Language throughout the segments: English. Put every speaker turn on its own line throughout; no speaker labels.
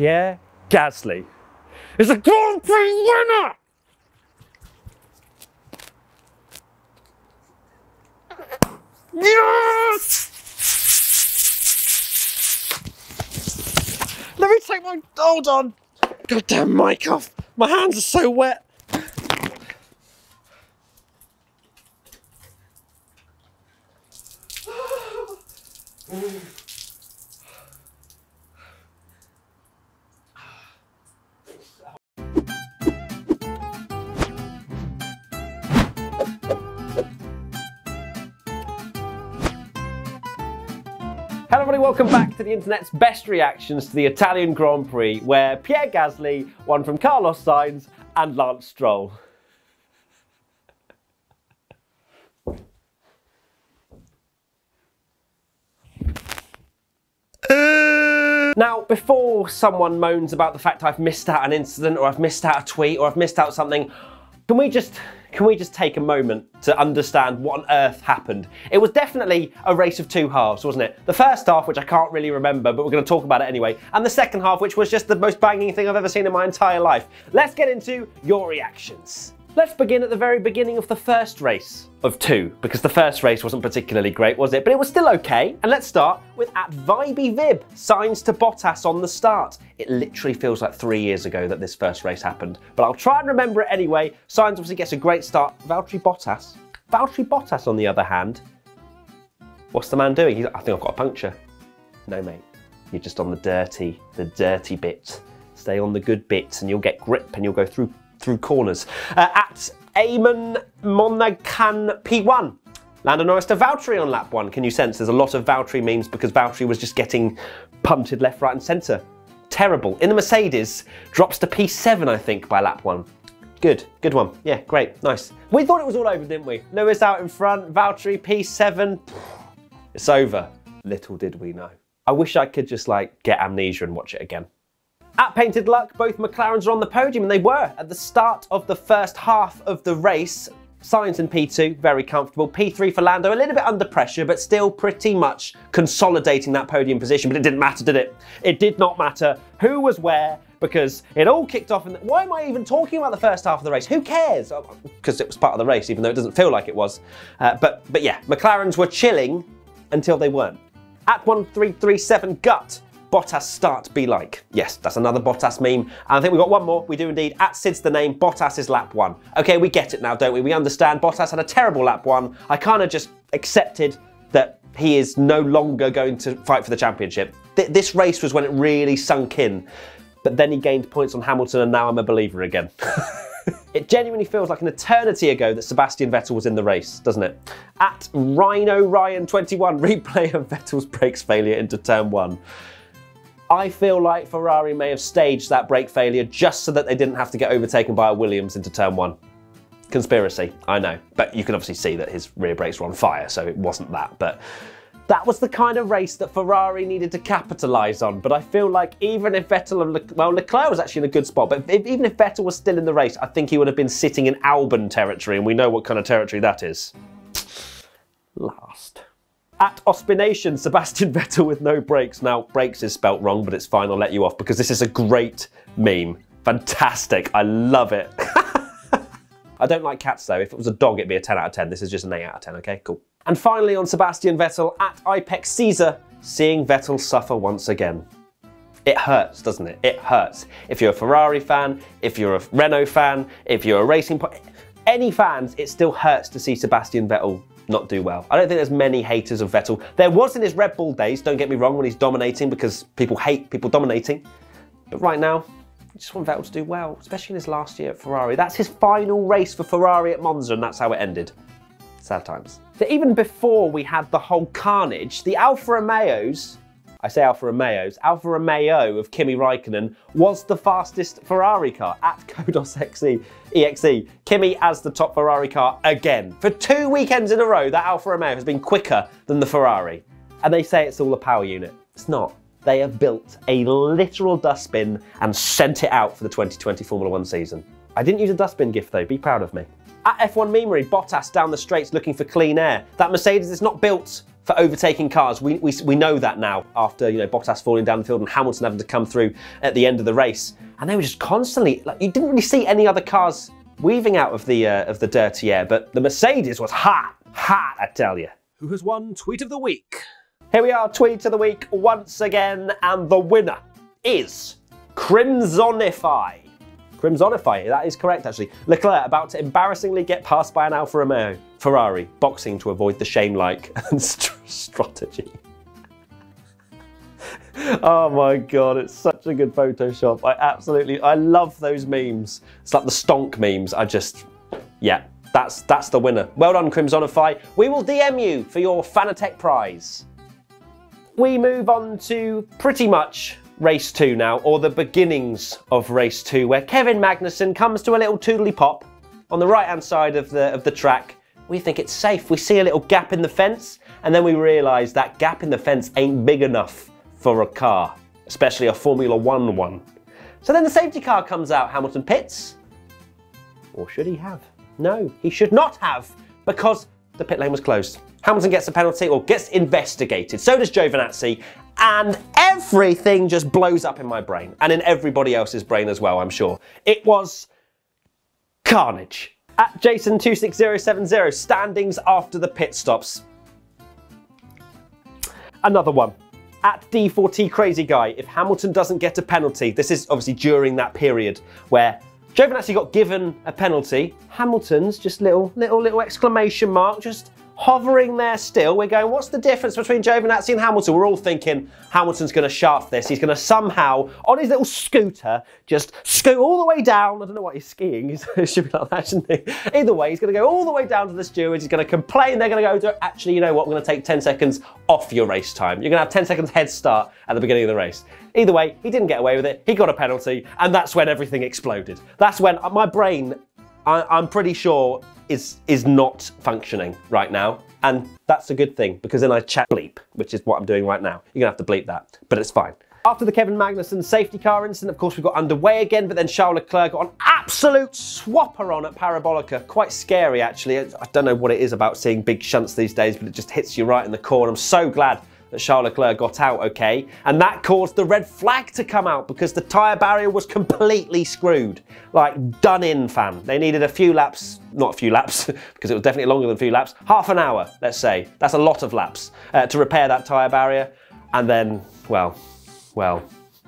Pierre Gasly is a Grand Prix winner! Yes! Let me take my, hold on. Goddamn mic off. My hands are so wet. Hello everybody, welcome back to the internet's best reactions to the Italian Grand Prix, where Pierre Gasly won from Carlos Sainz and Lance Stroll. Now, before someone moans about the fact I've missed out an incident, or I've missed out a tweet, or I've missed out something, can we just take a moment to understand what on earth happened? It was definitely a race of two halves, wasn't it? The first half, which I can't really remember, but we're going to talk about it anyway, and the second half, which was just the most banging thing I've ever seen in my entire life. Let's get into your reactions. Let's begin at the very beginning of the first race of two, because the first race wasn't particularly great, was it? But it was still okay. And let's start with @VibeyVib, Sainz to Bottas on the start. It literally feels like 3 years ago that this first race happened, but I'll try and remember it anyway. Sainz obviously gets a great start. Valtteri Bottas, on the other hand, what's the man doing? I think I've got a puncture. No, mate, you're just on the dirty bit. Stay on the good bits and you'll get grip and you'll go through corners. At Eamon Monaghan P1, Lando Norris to Valtteri on lap 1. Can you sense there's a lot of Valtteri memes because Valtteri was just getting punted left, right and centre. Terrible. In the Mercedes, drops to P7 I think by lap 1. Good one. Yeah, great, nice. We thought it was all over, didn't we? Lewis out in front, Valtteri P7. It's over. Little did we know. I wish I could just like get amnesia and watch it again. At Painted Luck, both McLarens are on the podium, and they were at the start of the first half of the race. Sainz in P2, very comfortable. P3 for Lando, a little bit under pressure, but still pretty much consolidating that podium position. But it didn't matter, did it? It did not matter who was where, because it all kicked off. Why am I even talking about the first half of the race? Who cares? Because it was part of the race, even though it doesn't feel like it was. But yeah, McLarens were chilling until they weren't. At 1337 Gut, Bottas start be like. Yes, that's another Bottas meme. And I think we've got one more. We do indeed. At Sid's the name, Bottas is lap 1. Okay, we get it now, don't we? We understand Bottas had a terrible lap 1. I kind of just accepted that he is no longer going to fight for the championship. This race was when it really sunk in. But then he gained points on Hamilton and now I'm a believer again. It genuinely feels like an eternity ago that Sebastian Vettel was in the race, doesn't it? At Rhino Ryan 21, replay of Vettel's brakes failure into turn 1. I feel like Ferrari may have staged that brake failure just so that they didn't have to get overtaken by a Williams into turn 1. Conspiracy, I know. But you can obviously see that his rear brakes were on fire, so it wasn't that. But that was the kind of race that Ferrari needed to capitalise on. But I feel like even if Vettel and Leclerc was actually in a good spot, but even if Vettel was still in the race, I think he would have been sitting in Albon territory, and we know what kind of territory that is. Last. At Ospination, Sebastian Vettel with no brakes. Now, brakes is spelt wrong, but it's fine, I'll let you off because this is a great meme. Fantastic, I love it. I don't like cats though. If it was a dog, it'd be a 10 out of 10. This is just an 8 out of 10, okay, cool. And finally on Sebastian Vettel, at Ipex Caesar, seeing Vettel suffer once again. It hurts, doesn't it? It hurts. If you're a Ferrari fan, if you're a Renault fan, if you're a Racing Point, any fans, it still hurts to see Sebastian Vettel not do well. I don't think there's many haters of Vettel. There was in his Red Bull days, don't get me wrong, when he's dominating because people hate people dominating. But right now, I just want Vettel to do well, especially in his last year at Ferrari. That's his final race for Ferrari at Monza and that's how it ended. Sad times. So even before we had the whole carnage, the Alfa Romeos, I say Alfa Romeos, Alfa Romeo of Kimi Raikkonen was the fastest Ferrari car at Kodos EXE. Kimi as the top Ferrari car again. For 2 weekends in a row, that Alfa Romeo has been quicker than the Ferrari. And they say it's all a power unit. It's not. They have built a literal dustbin and sent it out for the 2020 Formula 1 season. I didn't use a dustbin gift though, be proud of me. At F1 Memery, Bottas down the straights looking for clean air. That Mercedes is not built for overtaking cars. We know that now after, you know, Bottas falling down the field and Hamilton having to come through at the end of the race. And they were just constantly, like, you didn't really see any other cars weaving out of the dirty air, but the Mercedes was hot, I tell you. Who has won Tweet of the Week? Here we are, Tweet of the Week once again, and the winner is Crimsonify. Crimsonify, that is correct actually. Leclerc about to embarrassingly get passed by an Alfa Romeo. Ferrari boxing to avoid the shame-like strategy. Oh my God, it's such a good Photoshop. I love those memes. It's like the stonk memes. Yeah, that's the winner. Well done, Crimsonify. We will DM you for your Fanatec prize. We move on to pretty much race 2 now, or the beginnings of race 2, where Kevin Magnussen comes to a little toodly pop on the right-hand side of the track. We think it's safe. We see a little gap in the fence, and then we realise that gap in the fence ain't big enough for a car, especially a Formula 1 one. So then the safety car comes out. Hamilton pits. Or should he have? No, he should not have, because the pit lane was closed. Hamilton gets a penalty, or gets investigated. So does Giovinazzi, and everything just blows up in my brain, and in everybody else's brain as well, I'm sure. It was carnage. At Jason26070, standings after the pit stops. Another one. At D4T Crazy Guy, if Hamilton doesn't get a penalty, this is obviously during that period where Giovinazzi got given a penalty. Hamilton's just little exclamation mark, just hovering there still. We're going, what's the difference between Giovinazzi and Hamilton? We're all thinking Hamilton's going to shaft this. He's going to somehow, on his little scooter, just scoot all the way down. I don't know what he's skiing. He should be like that, shouldn't he? Either way, he's going to go all the way down to the stewards. He's going to complain. They're going to go, actually, you know what? We're going to take 10 seconds off your race time. You're going to have 10 seconds head start at the beginning of the race. Either way, he didn't get away with it. He got a penalty, and that's when everything exploded. That's when my brain, I'm pretty sure, is not functioning right now. And that's a good thing, because then I chat bleep, which is what I'm doing right now. You're gonna have to bleep that, but it's fine. After the Kevin Magnussen safety car incident, of course, we got underway again, but then Charles Leclerc got an absolute swapper on at Parabolica. Quite scary, actually. I don't know what it is about seeing big shunts these days, but it just hits you right in the core. And I'm so glad that Charles Leclerc got out okay, and that caused the red flag to come out because the tyre barrier was completely screwed. Like, done in, fam. They needed a few laps, not a few laps, because it was definitely longer than a few laps, half an hour, let's say. That's a lot of laps to repair that tyre barrier. And then, well,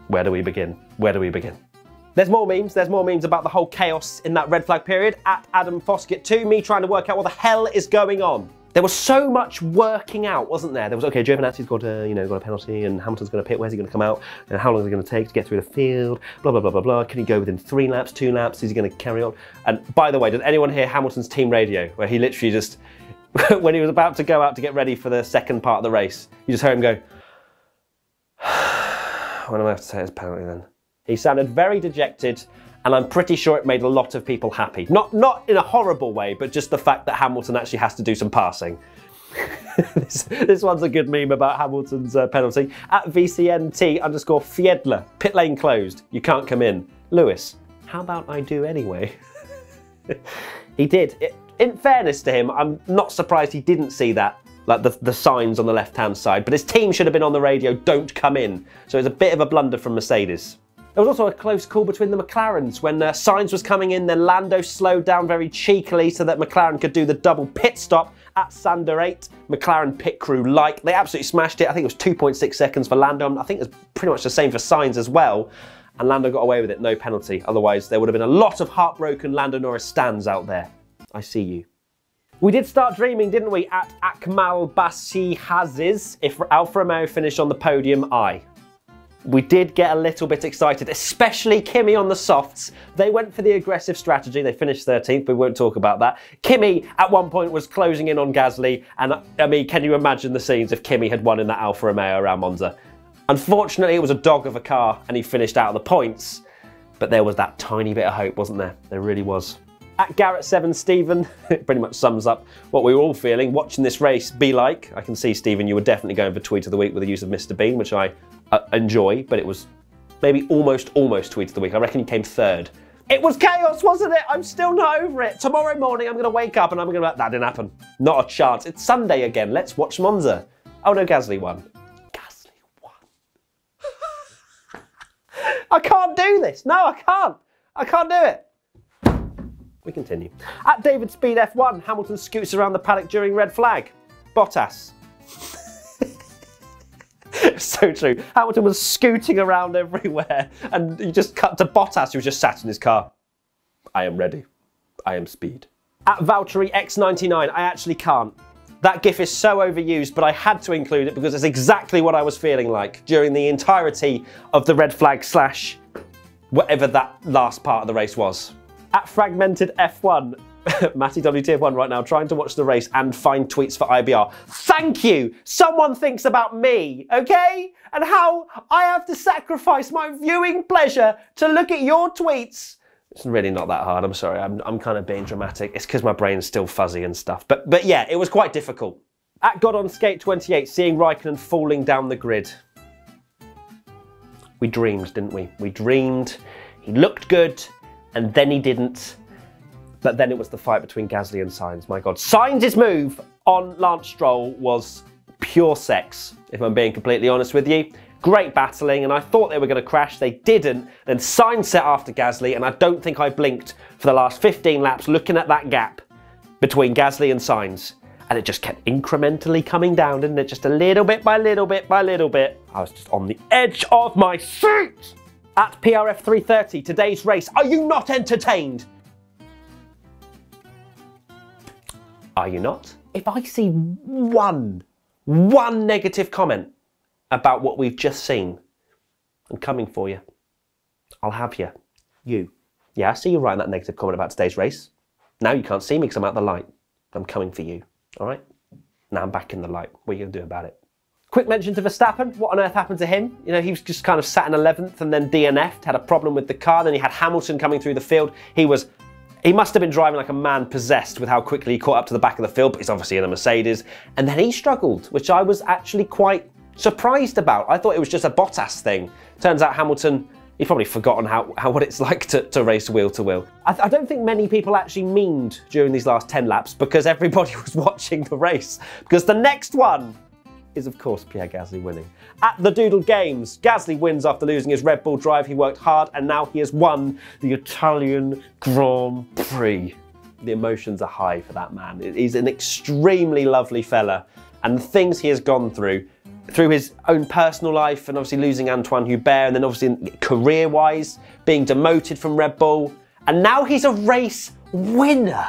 where do we begin? Where do we begin? There's more memes about the whole chaos in that red flag period. At Adam Foskett 2, me trying to work out what the hell is going on. There was so much working out, wasn't there? There was, okay, Giovinazzi's got a penalty, and Hamilton's going to pit. Where's he going to come out? And how long is it going to take to get through the field? Blah, blah, blah, blah, blah. Can he go within 3 laps, 2 laps? Is he going to carry on? And by the way, did anyone hear Hamilton's team radio, where he literally just, when he was about to go out to get ready for the second part of the race, you just heard him go, what am I have to say his penalty then? He sounded very dejected, and I'm pretty sure it made a lot of people happy. Not in a horrible way, but just the fact that Hamilton actually has to do some passing. this one's a good meme about Hamilton's penalty. At VCNT_Fiedler, pit lane closed, you can't come in. Lewis, how about I do anyway? He did. In fairness to him, I'm not surprised he didn't see that, like the signs on the left-hand side, but his team should have been on the radio, don't come in. So it was a bit of a blunder from Mercedes. There was also a close call between the McLarens when Sainz was coming in, then Lando slowed down very cheekily so that McLaren could do the double pit stop at Sander 8. McLaren pit crew they absolutely smashed it. I think it was 2.6 seconds for Lando. I think it was pretty much the same for Sainz as well. And Lando got away with it, no penalty. Otherwise, there would have been a lot of heartbroken Lando Norris stands out there. I see you. We did start dreaming, didn't we, at Akmal Basihazis. If Alfa Romeo finished on the podium, we did get a little bit excited, especially Kimi on the softs. They went for the aggressive strategy. They finished 13th, but we won't talk about that. Kimi, at one point, was closing in on Gasly. And, I mean, can you imagine the scenes if Kimi had won in that Alfa Romeo around Monza? Unfortunately, it was a dog of a car, and he finished out of the points. But there was that tiny bit of hope, wasn't there? There really was. At Garrett7 Stephen, it pretty much sums up what we were all feeling, watching this race be like. I can see, Stephen, you were definitely going for Tweet of the Week with the use of Mr. Bean, which I enjoy, but it was maybe almost Tweet of the Week. I reckon he came 3rd. It was chaos, wasn't it? I'm still not over it. Tomorrow morning, I'm going to wake up and I'm going to be like, that didn't happen. Not a chance. It's Sunday again. Let's watch Monza. Oh no, Gasly won. Gasly won. I can't do this. No, I can't. I can't do it. We continue. At David Speed F1, Hamilton scoots around the paddock during red flag. Bottas. So true. Hamilton was scooting around everywhere and you just cut to Bottas who was just sat in his car. I am ready. I am speed. At Valtteri X99, I actually can't. That GIF is so overused, but I had to include it because it's exactly what I was feeling like during the entirety of the red flag / whatever that last part of the race was. At Fragmented F1, Matty WTF1 right now trying to watch the race and find tweets for IBR. Thank you! Someone thinks about me, okay? And how I have to sacrifice my viewing pleasure to look at your tweets. It's really not that hard, I'm sorry, I'm kind of being dramatic. It's because my brain's still fuzzy and stuff. But yeah, it was quite difficult. At God on Skate 28, seeing Raikkonen falling down the grid. We dreamed, didn't we? We dreamed, he looked good, and then he didn't. But then it was the fight between Gasly and Sainz, my God. Sainz's move on Lance Stroll was pure sex, if I'm being completely honest with you. Great battling, and I thought they were going to crash. They didn't. Then Sainz set after Gasly, and I don't think I blinked for the last 15 laps looking at that gap between Gasly and Sainz. And it just kept incrementally coming down, didn't it? Just a little bit by little bit by little bit. I was just on the edge of my seat. At PRF 330, today's race, are you not entertained? Are you not? If I see one negative comment about what we've just seen, I'm coming for you. I'll have you. You. Yeah, I see you writing that negative comment about today's race. Now you can't see me because I'm out the light. I'm coming for you. All right? Now I'm back in the light. What are you going to do about it? Quick mention to Verstappen. What on earth happened to him? You know, he was just kind of sat in 11th and then DNF'd, had a problem with the car. Then he had Hamilton coming through the field. He must have been driving like a man possessed with how quickly he caught up to the back of the field, but he's obviously in a Mercedes. And then he struggled, which I was actually quite surprised about. I thought it was just a Bottas thing. Turns out Hamilton, he's probably forgotten what it's like to race wheel to wheel. I don't think many people actually memed during these last 10 laps because everybody was watching the race. Because the next one is, of course, Pierre Gasly winning. At the Doodle Games, Gasly wins after losing his Red Bull drive. He worked hard and now he has won the Italian Grand Prix. The emotions are high for that man. He's an extremely lovely fella, and the things he has gone through his own personal life and obviously losing Antoine Hubert, and then obviously career-wise being demoted from Red Bull, and now he's a race winner.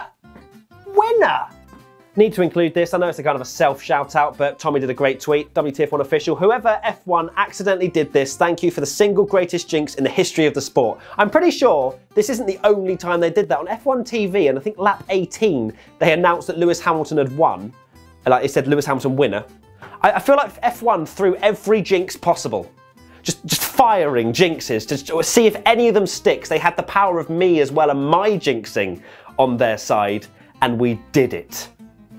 Need to include this. I know it's a kind of a self shout out, but Tommy did a great tweet. WTF1 official. Whoever F1 accidentally did this, thank you for the single greatest jinx in the history of the sport. I'm pretty sure this isn't the only time they did that. On F1 TV, and I think lap 18, they announced that Lewis Hamilton had won. Like it said, Lewis Hamilton winner. I feel like F1 threw every jinx possible. Just firing jinxes to see if any of them sticks. They had the power of me as well and my jinxing on their side, and we did it.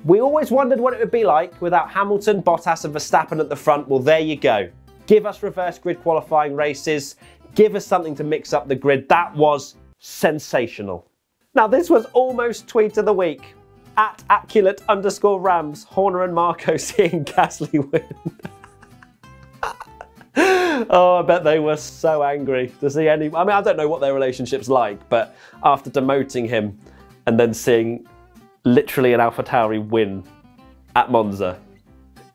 We always wondered what it would be like without Hamilton, Bottas and Verstappen at the front. Well, there you go. Give us reverse grid qualifying races. Give us something to mix up the grid. That was sensational. Now, this was almost tweet of the week. At Acculate_Rams, Horner and Marco seeing Gasly win. Oh, I bet they were so angry to see any... I mean, I don't know what their relationship's like, but after demoting him and then seeing literally an AlphaTauri win at Monza,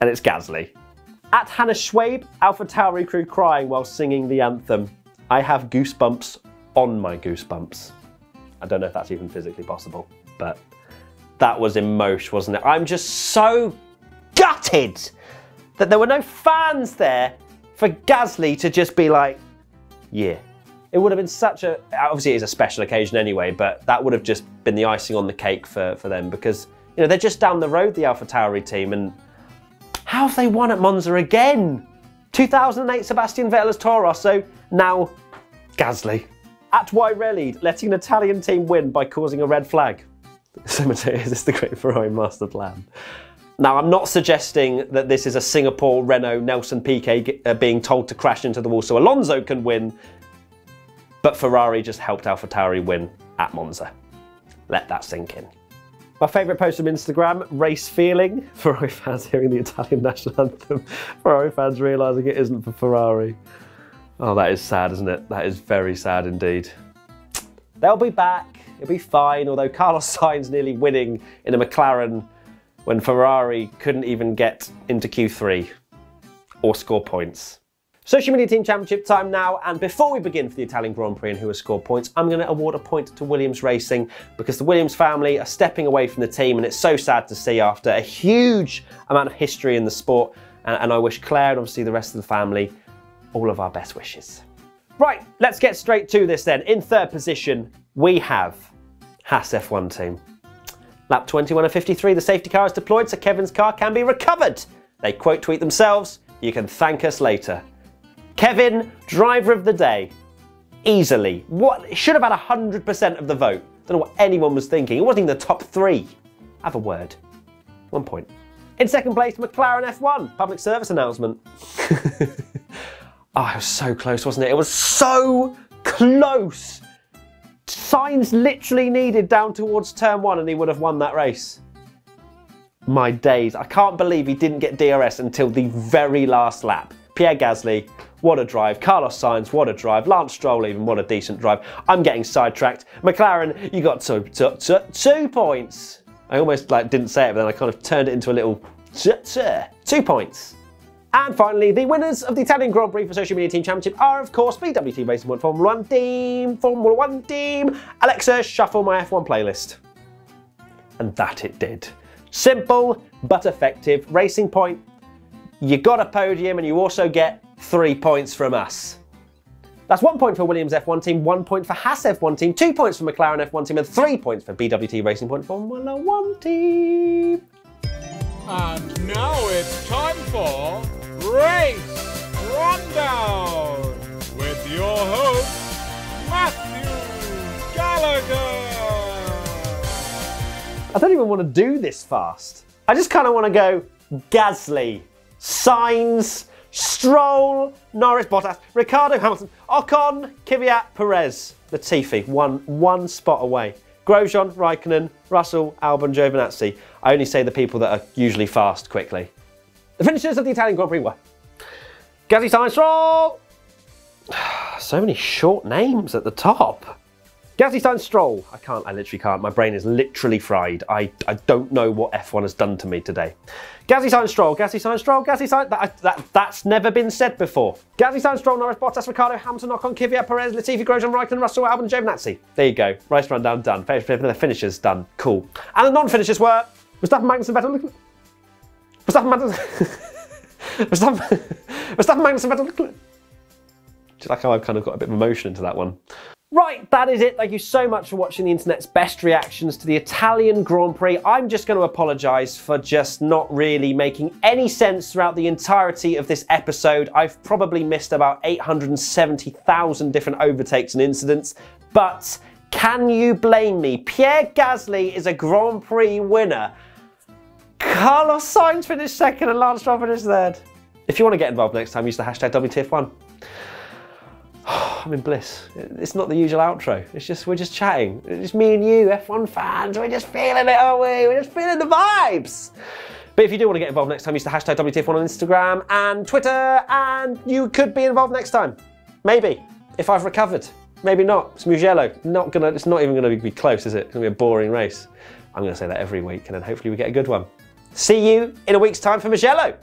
and it's Gasly. At Hannah Schwabe, AlphaTauri crew crying while singing the anthem. I have goosebumps on my goosebumps. I don't know if that's even physically possible, but that was emotion, wasn't it? I'm just so gutted that there were no fans there for Gasly to just be like, yeah. It would have been such a, obviously it is a special occasion anyway, but that would have just been the icing on the cake for them because, you know, they're just down the road, the AlphaTauri team, and how have they won at Monza again? 2008 Sebastian Vettel as Toro Rosso, now Gasly. At Yrellied, letting an Italian team win by causing a red flag. So is this the Great Ferrari master plan? Now, I'm not suggesting that this is a Singapore Renault Nelson Piquet being told to crash into the wall so Alonso can win, but Ferrari just helped AlphaTauri win at Monza. Let that sink in. My favourite post from Instagram, race feeling. Ferrari fans hearing the Italian national anthem. Ferrari fans realising it isn't for Ferrari. Oh, that is sad, isn't it? That is very sad indeed. They'll be back, it'll be fine, although Carlos Sainz nearly winning in a McLaren when Ferrari couldn't even get into Q3 or score points. Social Media Team Championship time now, and before we begin for the Italian Grand Prix and who has scored points, I'm going to award a point to Williams Racing because the Williams family are stepping away from the team, and it's so sad to see after a huge amount of history in the sport, and I wish Claire and obviously the rest of the family all of our best wishes. Right, let's get straight to this then. In third position, we have Haas F1 team. Lap 21 of 53, the safety car is deployed so Kevin's car can be recovered. They quote tweet themselves, "You can thank us later." Kevin, driver of the day, easily. What? It should have had 100% of the vote. Don't know what anyone was thinking. It wasn't even the top 3. Have a word. 1 point. In second place, McLaren F1, public service announcement. Oh, it was so close, wasn't it? It was so close. Sainz literally needed down towards turn 1 and he would have won that race. My days. I can't believe he didn't get DRS until the very last lap. Pierre Gasly, what a drive. Carlos Sainz, what a drive. Lance Stroll even, what a decent drive. I'm getting sidetracked. McLaren, you got 2 points. I almost didn't say it, but then I kind of turned it into a little 2 points. And finally, the winners of the Italian Grand Prix for Social Media Team Championship are, of course, BWT Racing Point Formula 1 team. Alexa, shuffle my F1 playlist. And that it did. Simple but effective. Racing Point, you got a podium and you also get 3 points from us. That's 1 point for Williams F1 team, 1 point for Haas F1 team, 2 points for McLaren F1 team, and 3 points for BWT Racing Point Formula 1 team.
And now it's time for Race Rundown with your host, Matthew Gallagher.
I don't even want to do this fast. I just kind of want to go Gasly, Sainz, Stroll, Norris, Bottas, Ricciardo, Hamilton, Ocon, Kvyat, Perez, Latifi, one spot away. Grosjean, Raikkonen, Russell, Albon, Giovinazzi. I only say the people that are usually fast quickly. The finishers of the Italian Grand Prix were Gasly, Sainz, Stroll. So many short names at the top. Gasly, Sainz, Stroll. I literally can't. My brain is literally fried. I don't know what F1 has done to me today. Gasly, Sainz, Stroll, Gasly, Sainz, Stroll, Gasly, Sainz. That's never been said before. Gasly, Sainz, Stroll, Norris, Bottas, Ricciardo, Hamilton, Ocon, Kvyat, Perez, Latifi, Grosjean, Raikkonen, Russell, Albon, Giovinazzi. There you go. Race rundown done. The finishers done. Cool. And the non-finishers were Verstappen, Magnussen, Vettel. Verstappen, Magnussen, Vettel. Just like how I've kind of got a bit of emotion into that one. Right, that is it. Thank you so much for watching the internet's best reactions to the Italian Grand Prix. I'm just going to apologise for just not really making any sense throughout the entirety of this episode. I've probably missed about 870,000 different overtakes and incidents, but can you blame me? Pierre Gasly is a Grand Prix winner. Carlos Sainz finished second and Lance Stroll finished third. If you want to get involved next time, use the hashtag WTF1. I'm in bliss. It's not the usual outro. We're just chatting. It's just me and you, F1 fans. We're just feeling it, aren't we? We're just feeling the vibes. But if you do want to get involved next time, use the hashtag WTF1 on Instagram and Twitter, and you could be involved next time. Maybe, if I've recovered. Maybe not. It's Mugello. It's not even going to be close, is it? It's going to be a boring race. I'm going to say that every week, and then hopefully we get a good one. See you in a week's time for Mugello.